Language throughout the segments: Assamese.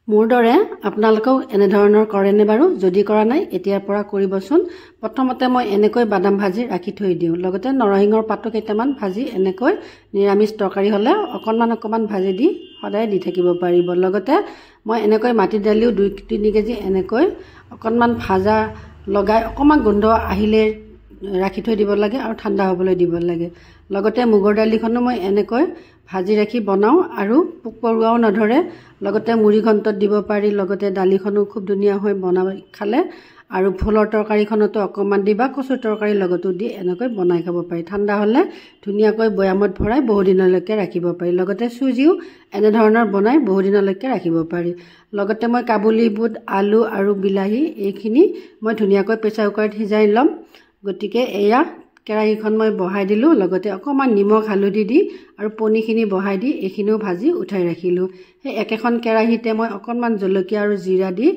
মোৰ দৰে আপোনালোকেও এনে ধৰণৰ কৰেনে বাৰু? যদি কৰা নাই এতিয়াৰ পৰা কৰিবচোন। প্ৰথমতে মই এনেকৈ বাদাম ভাজি ৰাখি থৈ দিওঁ। লগতে নৰসিংহৰ পাতো কেইটামান ভাজি এনেকৈ নিৰামিষ তৰকাৰী হ'লে অকণমান ভাজি দি সদায় দি থাকিব পাৰিব। লগতে মই এনেকৈ মাটি দালিও 2-3 কেজি এনেকৈ অকণমান ভাজা লগাই অকণমান গোন্ধ আহিলে ৰাখি থৈ দিব লাগে আৰু ঠাণ্ডা হ'বলৈ দিব লাগে। লগতে মুগৰ দালিখনো মই এনেকৈ ভাজি ৰাখি বনাওঁ আৰু পোক পৰুৱাও নধৰে। লগতে মুড়ি ঘণ্টত দিব পাৰি। লগতে দালিখনো খুব ধুনীয়া হৈ বনাই খালে আৰু ফুলৰ তৰকাৰীখনতো অকণমান দি বা কচুৰ তৰকাৰীৰ লগতো দি এনেকৈ বনাই খাব পাৰি। ঠাণ্ডা হ'লে ধুনীয়াকৈ বৈয়ামত ভৰাই বহুদিনলৈকে ৰাখিব পাৰি। লগতে চুজিও এনেধৰণৰ বনাই বহুদিনলৈকে ৰাখিব পাৰি। লগতে মই কাবুলী বুট, আলু আৰু বিলাহী এইখিনি মই ধুনীয়াকৈ প্ৰেছাৰ কুকাৰত সিজাই ল'ম। গতিকে এয়া কেৰাহীখন মই বহাই দিলোঁ। লগতে অকণমান নিমখ হালধি দি আৰু পনীৰখিনি বহাই দি এইখিনিও ভাজি উঠাই ৰাখিলোঁ। সেই একেখন কেৰাহীতে মই অকণমান জলকীয়া আৰু জিৰা দি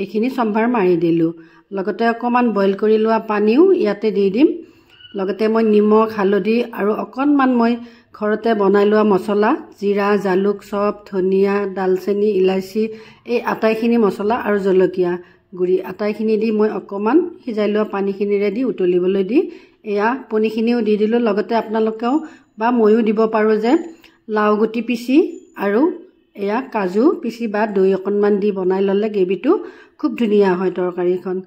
এইখিনি সম্ভাৰ মাৰি দিলোঁ। লগতে অকণমান বইল কৰি লোৱা পানীও ইয়াতে দি দিম। লগতে মই নিমখ হালধি আৰু অকণমান মই ঘৰতে বনাই লোৱা মছলা জিৰা, জালুক, চপ, ধনিয়া, দালচেনি, ইলাচি এই আটাইখিনি মছলা আৰু জলকীয়া গুড়ি আটাইখিনি দি মই অকণমান সিজাই লোৱা পানীখিনিৰে দি উতলিবলৈ দি এয়া পনীৰখিনিও দি দিলোঁ। লগতে আপোনালোকেও বা ময়ো দিব পাৰোঁ যে লাও গুটি পিচি আৰু এয়া কাজু পিচি বা দৈ অকণমান দি বনাই ল'লে গ্ৰেভিটো খুব ধুনীয়া হয় তৰকাৰীখন।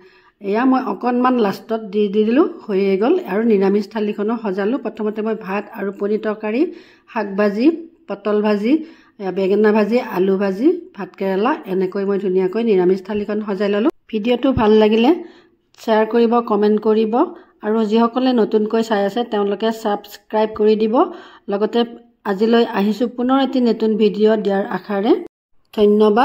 এয়া মই অকণমান লাষ্টত দি দিলোঁ, হৈয়ে গ'ল আৰু নিৰামিষ থালিখনো সজালোঁ। প্ৰথমতে মই ভাত আৰু পনীৰ তৰকাৰী, শাক ভাজি, পটল ভাজি, বেঙেনা ভাজি, আলু ভাজি, ভাতকেৰেলা এনেকৈ মই ধুনীয়াকৈ নিৰামিষ থালিখন সজাই ল'লোঁ। ভিডিঅ'টো ভাল লাগিলে শ্বেয়াৰ কৰিব, কমেণ্ট কৰিব আৰু যিসকলে নতুনকৈ চাই আছে তেওঁলোকে ছাবস্ক্ৰাইব কৰি দিব। লগতে আজিলৈ আহিছোঁ পুনৰ এটি নতুন ভিডিঅ' দিয়াৰ আশাৰে। ধন্যবাদ।